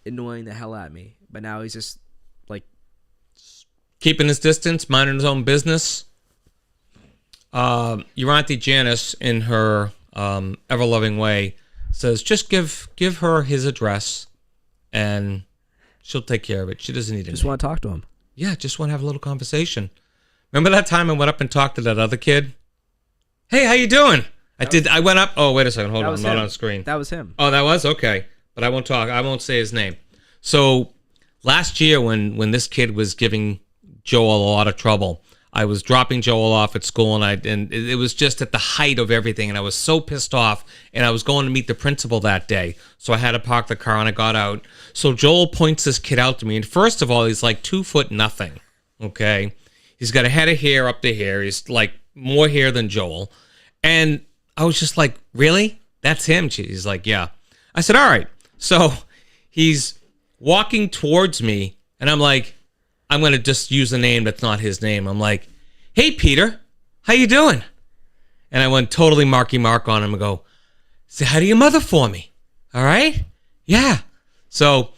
annoying the hell out of me. But now he's just like keeping his distance, minding his own business. Your Auntie Janice, in her ever-loving way, says just give her his address and she'll take care of it. She doesn't need it. Just want to talk to him. Yeah, just want to have a little conversation. Remember that time I went up and talked to that other kid? Hey, how you doing? I went up. Oh, wait a second. Hold on. I'm not on screen. That was him. Oh, that was? Okay. But I won't talk. I won't say his name. So last year when this kid was giving Joel a lot of trouble, I was dropping Joel off at school, and it was just at the height of everything, and I was so pissed off, and I was going to meet the principal that day, so I had to park the car, and I got out. So Joel points this kid out to me, and first of all, he's like 2'0", okay? He's got a head of hair up to here. He's like more hair than Joel, and I was just like, really? That's him? He's like, yeah. I said, all right. So he's walking towards me, and I'm like, I'm going to just use a name that's not his name. I'm like, hey, Peter, how you doing? And I went totally Marky Mark on him and go, say hi to your mother for me. All right? Yeah. So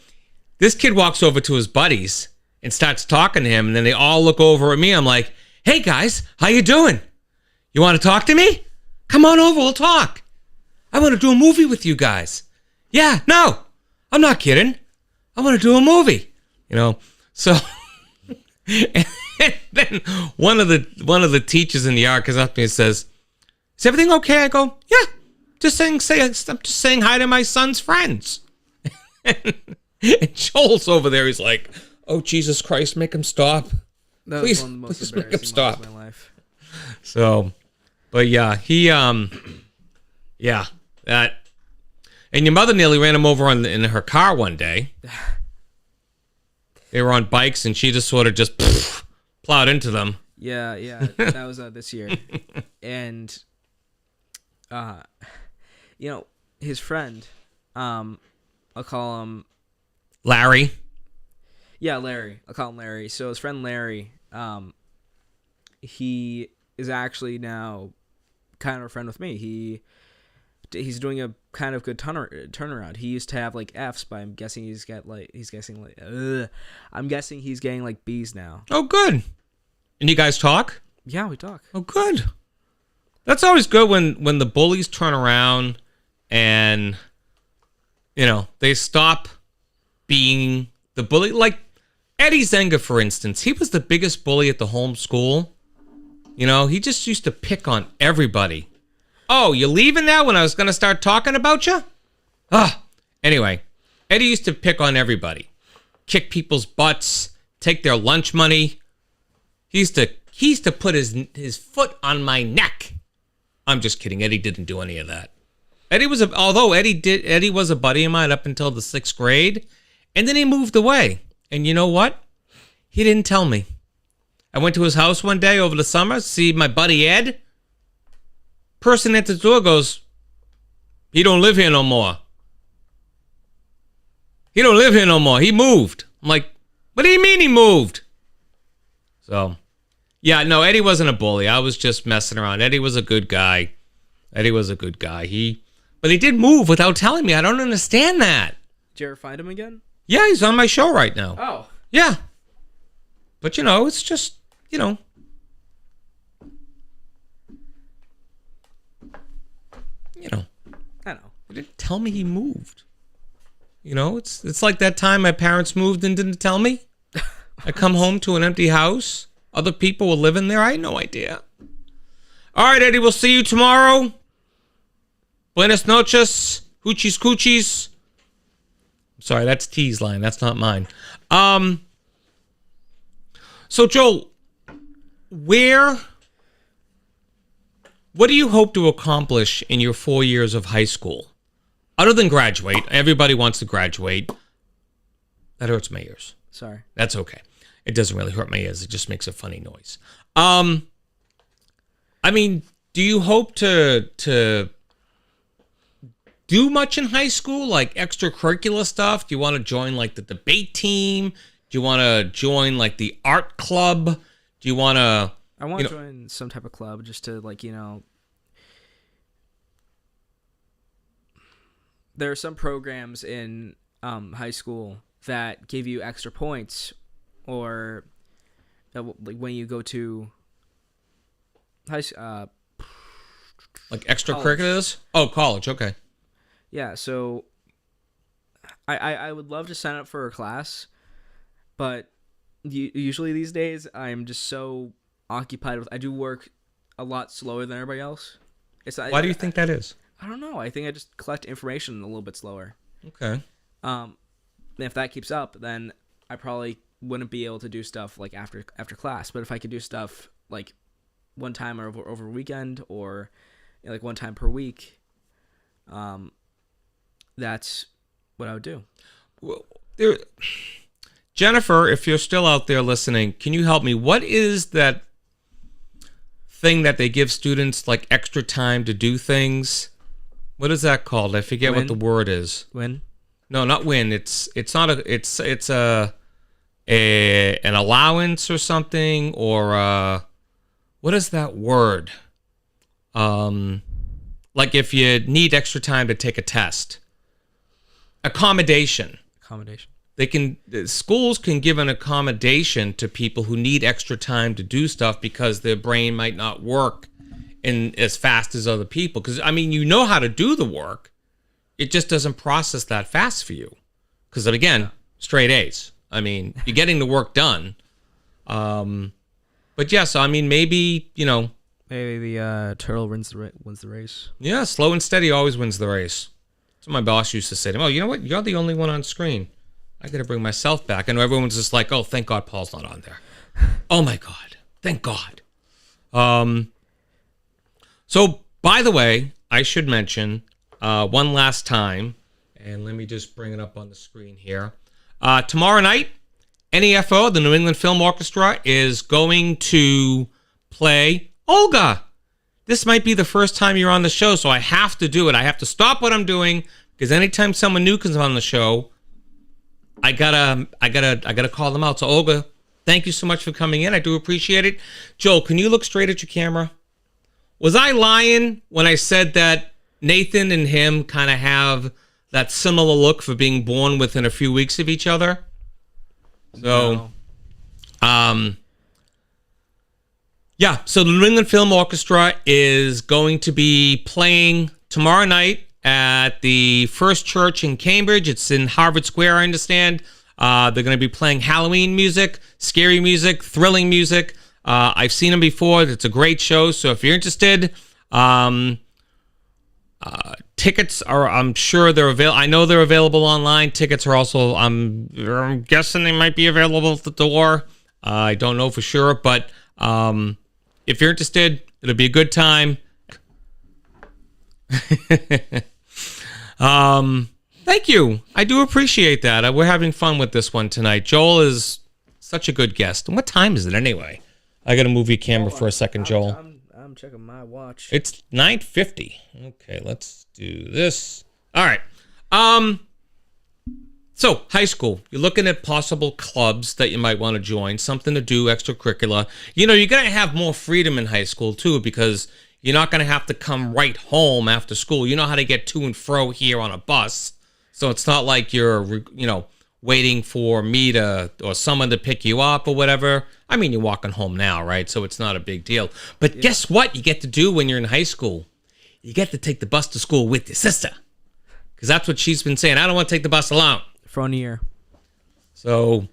this kid walks over to his buddies and starts talking to him, and then they all look over at me. I'm like, hey, guys, how you doing? You want to talk to me? Come on over, we'll talk. I want to do a movie with you guys. Yeah, no, I'm not kidding. I want to do a movie. So... And then one of the teachers in the art comes up to me and says, is everything okay? I go, yeah, I'm just saying hi to my son's friends. And Joel's over there. He's like, oh, Jesus Christ, make him stop. That Please, was one of the most please make him embarrassing stop. moments of my life. So, but yeah, that. And your mother nearly ran him over in her car one day. They were on bikes, and she just sort of just plowed into them. Yeah, that was this year. And, his friend, I'll call him... Larry. Yeah, Larry. I'll call him Larry. So his friend Larry, he is actually now kind of a friend with me. He's doing a kind of good turnaround. He used to have like F's, but I'm guessing he's getting like B's now. Oh, good. And you guys talk? Yeah, we talk. Oh, good. That's always good when the bullies turn around and, they stop being the bully. Like Eddie Zenga, for instance, he was the biggest bully at the home school. He just used to pick on everybody. Oh, you're leaving now when I was going to start talking about you? Anyway, Eddie used to pick on everybody. Kick people's butts, take their lunch money. He used to put his foot on my neck. I'm just kidding. Eddie didn't do any of that. Eddie was Eddie was a buddy of mine up until the 6th grade, and then he moved away. And you know what? He didn't tell me. I went to his house one day over the summer, see my buddy Ed. Person at the door goes, "He don't live here no more. He don't live here no more. He moved." I'm like, "What do you mean he moved?" So, yeah, no, Eddie wasn't a bully. I was just messing around. Eddie was a good guy. But he did move without telling me. I don't understand that. Did you ever find him again? Yeah, he's on my show right now. Oh. Yeah. But, it's just, I know. He didn't tell me he moved. It's like that time my parents moved and didn't tell me. I come home to an empty house. Other people were living there. I had no idea. All right, Eddie, we'll see you tomorrow. Buenas noches. Hoochies coochies. Sorry, that's T's line. That's not mine. So, Joel, what do you hope to accomplish in your 4 years of high school? Other than graduate. Everybody wants to graduate. That hurts my ears. Sorry. That's okay. It doesn't really hurt my ears. It just makes a funny noise. I mean, do you hope to do much in high school, like extracurricular stuff? Do you want to join like the debate team? Do you want to join like the art club? Do you want to... I want to join some type of club just to there are some programs in high school that give you extra points, or like when you go to like extracurriculars? Oh, college. Okay. Yeah, so I would love to sign up for a class, but usually these days I'm just so occupied with... I do work a lot slower than everybody else. Why do you think that is? I don't know. I think I just collect information a little bit slower. Okay. If that keeps up, then I probably wouldn't be able to do stuff like after class. But if I could do stuff like one time or over a weekend, or like one time per week, that's what I would do. Well, Jennifer, if you're still out there listening, can you help me? What is that thing that they give students like extra time to do things? What is that called? I forget what the word is. Win? No, not win. It's an allowance or something, or what is that word? Like if you need extra time to take a test. Accommodation. Schools can give an accommodation to people who need extra time to do stuff because their brain might not work in as fast as other people. Because, I mean, you know how to do the work. It just doesn't process that fast for you. Because, again, straight A's. I mean, you're getting the work done. But, yeah, so, I mean, maybe, Maybe the turtle wins the race. Yeah, slow and steady always wins the race. That's what my boss used to say to me. Oh, you know what? You're the only one on screen. I got to bring myself back. I know everyone's just like, oh, thank God Paul's not on there. Oh, my God. Thank God. So, by the way, I should mention one last time, and let me just bring it up on the screen here. Tomorrow night, NEFO, the New England Film Orchestra, is going to play Olga. This might be the first time you're on the show, so I have to do it. I have to stop what I'm doing, because anytime someone new comes on the show, I gotta call them out. So Olga, thank you so much for coming in. I do appreciate it. Joel, can you look straight at your camera? Was I lying when I said that Nathan and him kind of have that similar look for being born within a few weeks of each other? So, No. Yeah, so the New England Film Orchestra is going to be playing tomorrow night at the First Church in Cambridge. It's in Harvard Square, I understand. They're going to be playing Halloween music, scary music, thrilling music. I've seen them before. It's a great show. So if you're interested, tickets are, I'm sure they're available. I know they're available online. Tickets are also, I'm guessing they might be available at the door. I don't know for sure, but if you're interested, it'll be a good time. Thank you. I do appreciate that. We're having fun with this one tonight. Joel is such a good guest. And what time is it anyway? I got to move your camera for a second, Joel. I'm checking my watch. It's 9:50. Okay, let's do this. All right. So high school, you're looking at possible clubs that you might want to join, something to do, extracurricular. You know, you're going to have more freedom in high school too, because you're not going to have to come right home after school. You know how to get to and fro here on a bus. So it's not like you're, waiting for me to, or someone to pick you up or whatever. I mean, you're walking home now, right? So it's not a big deal. But guess what you get to do when you're in high school? You get to take the bus to school with your sister. Because that's what she's been saying. I don't want to take the bus alone. Front year. So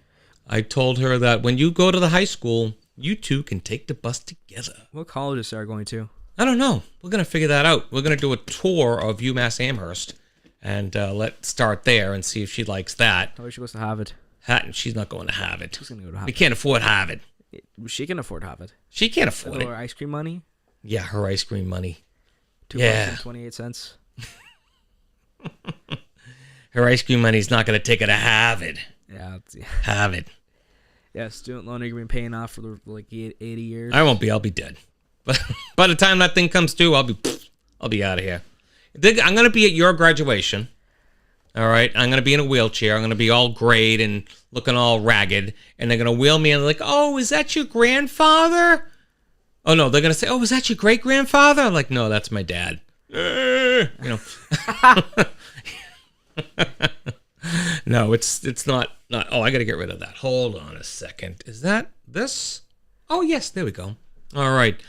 I told her that when you go to the high school, you two can take the bus together. What colleges are going to? I don't know. We're going to figure that out. We're going to do a tour of UMass Amherst and let's start there and see if she likes that. How is she supposed to have it? She's not going to Harvard. She's going to go to Harvard. We can't afford Harvard. She can afford Harvard. She can't afford it. Her ice cream money? Yeah, her ice cream money. $2.28. Her ice cream money's not going to take her to Harvard. Yeah. Harvard. Yeah, student loan agreement paying off for like 80 years. I won't be. I'll be dead. But by the time that thing comes due, I'll be out of here. I'm going to be at your graduation. All right? I'm going to be in a wheelchair. I'm going to be all grayed and looking all ragged. And they're going to wheel me in like, oh, is that your grandfather? Oh, no, they're going to say, oh, is that your great-grandfather? I'm like, no, that's my dad. No, it's not. Oh, I got to get rid of that. Hold on a second. Is that this? Oh, yes, there we go. All right.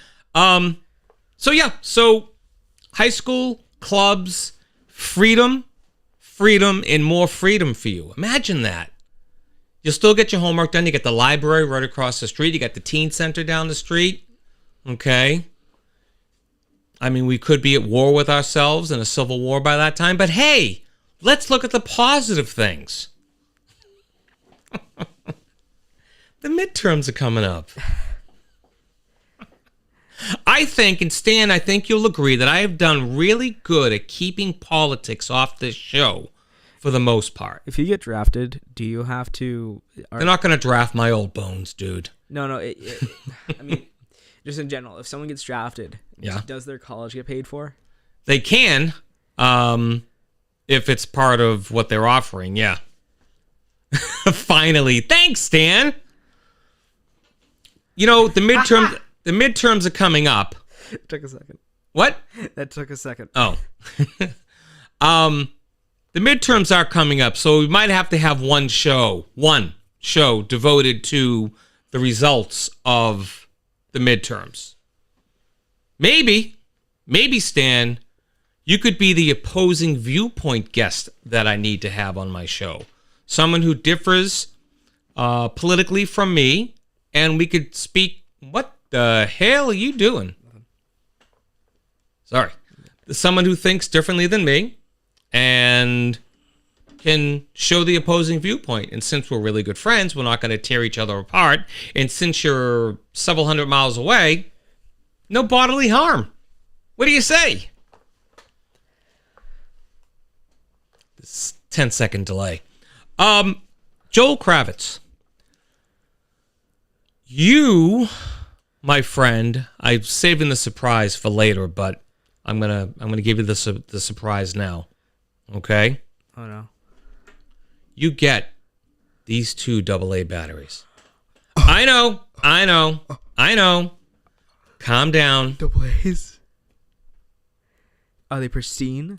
So high school, clubs, freedom, and more freedom for you. Imagine that. You'll still get your homework done. You get the library right across the street. You got the teen center down the street. Okay. I mean, we could be at war with ourselves in a civil war by that time, but hey, let's look at the positive things. The midterms are coming up. I think, and Stan, I think you'll agree that I have done really good at keeping politics off this show for the most part. If you get drafted, do you have to... They're not going to draft my old bones, dude. No. I mean, just in general, if someone gets drafted, does their college get paid for? They can, if it's part of what they're offering, yeah. Finally. Thanks, Stan. You know, the midterms are coming up. It took a second. What? That took a second. Oh. The midterms are coming up, so we might have to have one show devoted to the results of the midterms. Maybe, Stan, you could be the opposing viewpoint guest that I need to have on my show. Someone who differs politically from me, and we could speak. What the hell are you doing? Sorry. Someone who thinks differently than me and can show the opposing viewpoint. And since we're really good friends, we're not going to tear each other apart. And since you're several hundred miles away, no bodily harm. What do you say? This 10-second delay. Joel Kravitz. You, my friend, I'm saving the surprise for later, but I'm gonna give you the surprise now. Okay? Oh no. You get these 2 AA batteries. I know. Calm down. Double A's. Are they pristine?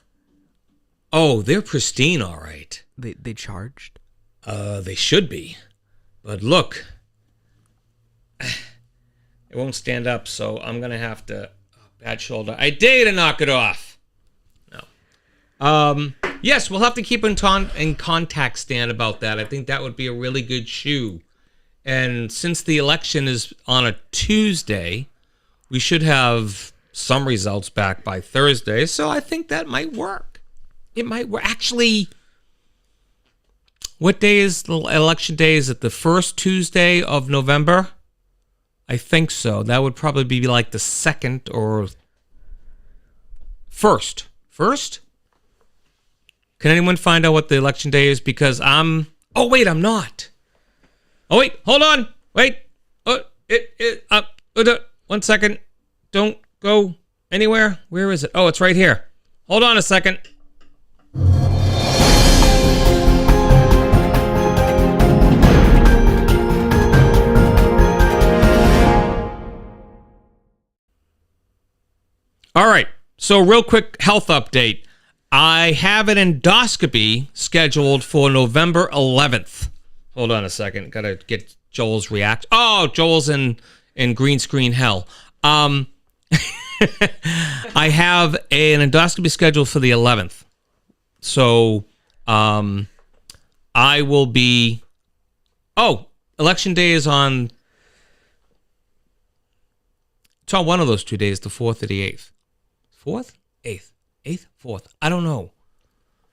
Oh, they're pristine, all right. They charged? They should be. But look, it won't stand up, so I'm gonna have to. Bad shoulder. I dare you to knock it off. No. Yes, we'll have to keep in contact, Stan, about that. I think that would be a really good shoe. And since the election is on a Tuesday, we should have some results back by Thursday. So I think that might work. It might work. Actually, what day is the election day? Is it the first Tuesday of November? I think so. That would probably be like the second or first. 1st? Can anyone find out what the election day is? Because I'm... Oh, wait, I'm not. Oh, wait, hold on. Wait. 1 second. Don't go anywhere. Where is it? Oh, it's right here. Hold on a second. All right. So real quick health update. I have an endoscopy scheduled for November 11th. Hold on a second. Got to get Joel's react. Oh, Joel's in green screen hell. I have an endoscopy scheduled for the 11th. So I will be... Oh, election day is on... It's on one of those 2 days, the 4th or the 8th. 4th? 8th? 8th? 4th? I don't know.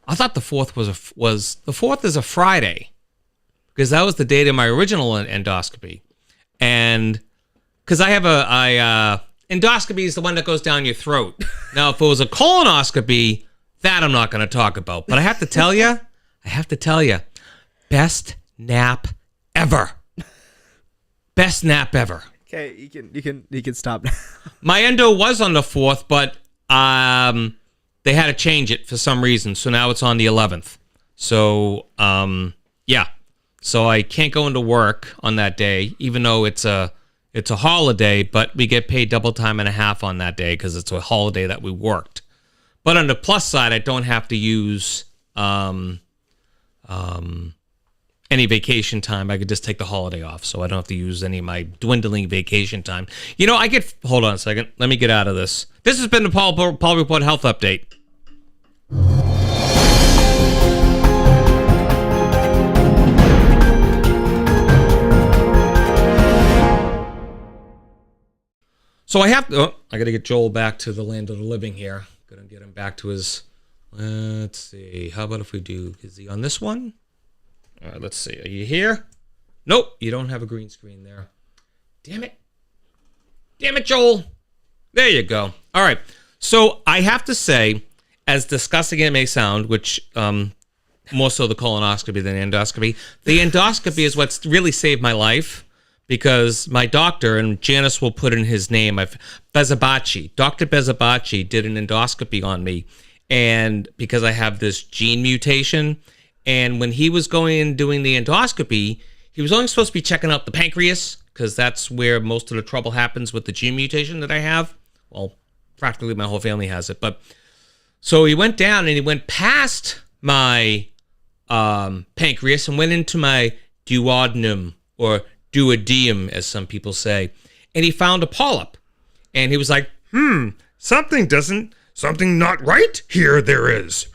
I thought the 4th was the 4th is a Friday, because that was the date of my original endoscopy. And because I have endoscopy is the one that goes down your throat. Now, if it was a colonoscopy, that I'm not going to talk about. But I have to tell you, best nap ever. Best nap ever. Okay, you can stop now. My endo was on the 4th, but they had to change it for some reason. So now it's on the 11th. So, yeah. So I can't go into work on that day, even though it's a holiday, but we get paid double time and a half on that day because it's a holiday that we worked. But on the plus side, I don't have to use any vacation time. I could just take the holiday off, so I don't have to use any of my dwindling vacation time. You know, hold on a second. Let me get out of this. This has been the Paul Report Health Update. So I got to get Joel back to the land of the living here. Going to get him back to his, let's see. How about if we is he on this one? All right, let's see. Are you here? Nope, you don't have a green screen there. Damn it. Damn it, Joel. There you go. All right. So I have to say, as disgusting as it may sound, which more so the colonoscopy than endoscopy, the endoscopy is what's really saved my life, because my doctor, and Janice will put in his name, Bezabachi, Dr. Bezabachi did an endoscopy on me, and because I have this gene mutation. And when he was going and doing the endoscopy, he was only supposed to be checking out the pancreas, because that's where most of the trouble happens with the gene mutation that I have. Well, practically my whole family has it. But so he went down and he went past my pancreas and went into my duodenum, or duodenum, as some people say. And he found a polyp. And he was like, something not right here there is.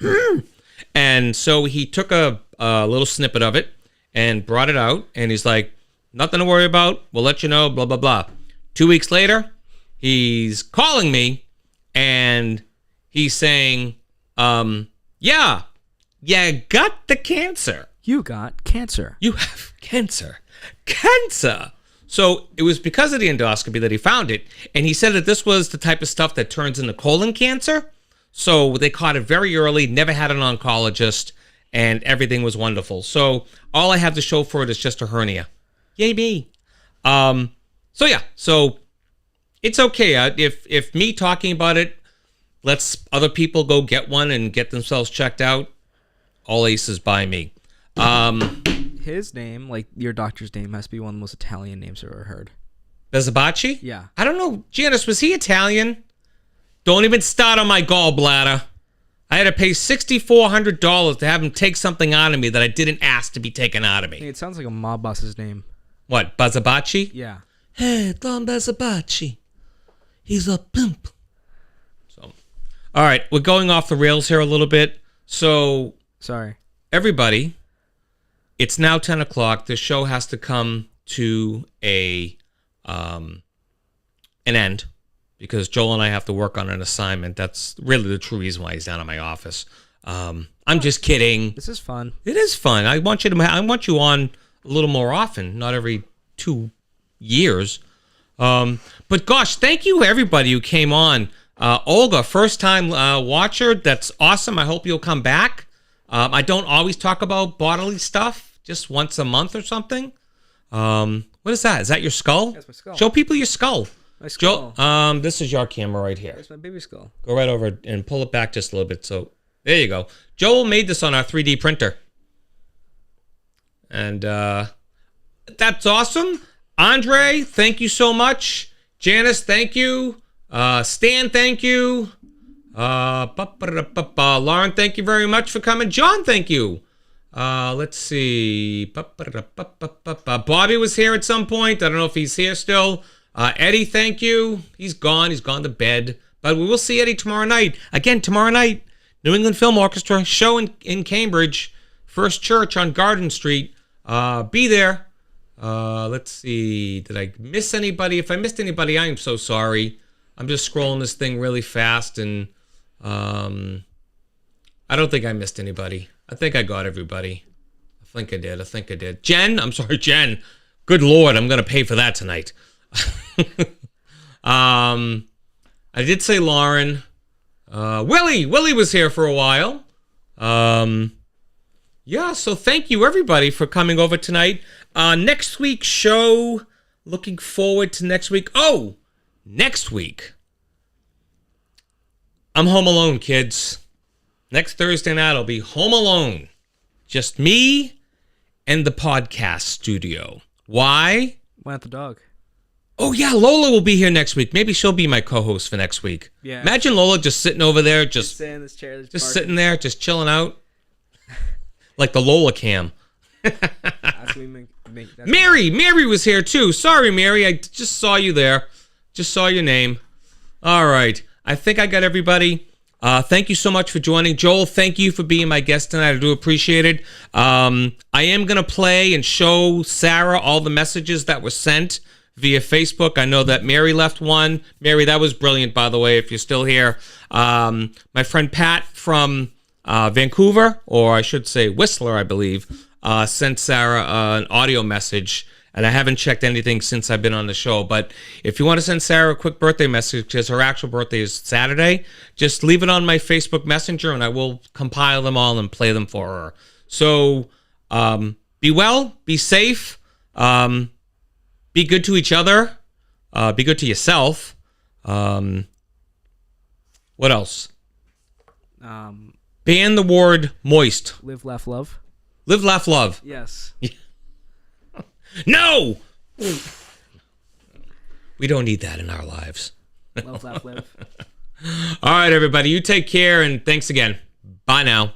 And so he took a little snippet of it and brought it out. And he's like, nothing to worry about. We'll let you know, blah, blah, blah. 2 weeks later, he's calling me and he's saying, yeah, you got the cancer. You got cancer. You have cancer. Cancer. So it was because of the endoscopy that he found it. And he said that this was the type of stuff that turns into colon cancer. So they caught it very early, never had an oncologist, and everything was wonderful. So all I have to show for it is just a hernia. Yay me. So yeah, so it's okay. If me talking about it lets other people go get one and get themselves checked out, all aces by me. His name, like your doctor's name, has to be one of the most Italian names I've ever heard. Bezabachi? Yeah. I don't know. Janice, was he Italian? Don't even start on my gallbladder. I had to pay $6,400 to have him take something out of me that I didn't ask to be taken out of me. It sounds like a mob boss's name. What, Bezabachi? Yeah. Hey, Don Bezabachi. He's a pimp. So, all right, we're going off the rails here a little bit. So, sorry, everybody, it's now 10 o'clock. The show has to come to an end, because Joel and I have to work on an assignment. That's really the true reason why he's down at my office. I'm just kidding. This is fun. It is fun. I want you on a little more often, not every 2 years. But gosh, thank you everybody who came on. Olga, first time watcher. That's awesome. I hope you'll come back. I don't always talk about bodily stuff, just once a month or something. What is that? Is that your skull? That's my skull. Show people your skull. My skull. Joe, this is your camera right here. That's my baby skull. Go right over and pull it back just a little bit. So there you go. Joel made this on our 3D printer. And that's awesome. Andre, thank you so much. Janice, thank you. Stan, thank you. Lauren, thank you very much for coming. John, thank you. Let's see. Bobby was here at some point. I don't know if he's here still. Eddie, thank you. He's gone. He's gone to bed. But we will see Eddie tomorrow night. Again, tomorrow night, New England Film Orchestra show in Cambridge. First Church on Garden Street. Be there. Let's see. Did I miss anybody? If I missed anybody, I am so sorry. I'm just scrolling this thing really fast, and I don't think I missed anybody. I think I got everybody. I think I did. Jen, I'm sorry, Jen. Good Lord, I'm going to pay for that tonight. I did say Lauren. Willie was here for a while. Yeah, so thank you everybody for coming over tonight. Next week's show, looking forward to next week. Oh, next week, I'm home alone, kids. Next Thursday night, I'll be home alone. Just me and the podcast studio. Why? Why not the dog? Oh, yeah, Lola will be here next week. Maybe she'll be my co-host for next week. Yeah. Imagine Lola just sitting over there, just Sit in this chair, sitting there, just chilling out. Like the Lola cam. That's Mary was here too. Sorry, Mary, I just saw you there. Just saw your name. All right. I think I got everybody. Thank you so much for joining. Joel, thank you for being my guest tonight. I do appreciate it. I am going to play and show Sarah all the messages that were sent via Facebook. I know that Mary left one. Mary, that was brilliant, by the way, if you're still here. My friend Pat from Vancouver, or I should say Whistler, I believe, sent Sarah an audio message, and I haven't checked anything since I've been on the show. But if you want to send Sarah a quick birthday message, because her actual birthday is Saturday, just leave it on my Facebook Messenger, and I will compile them all and play them for her. So be well, be safe, be good to each other, be good to yourself. What else? Ban the word moist. Live, laugh, love. Live, laugh, love. Yes. No! We don't need that in our lives. Love, laugh, live. All right, everybody. You take care, and thanks again. Bye now.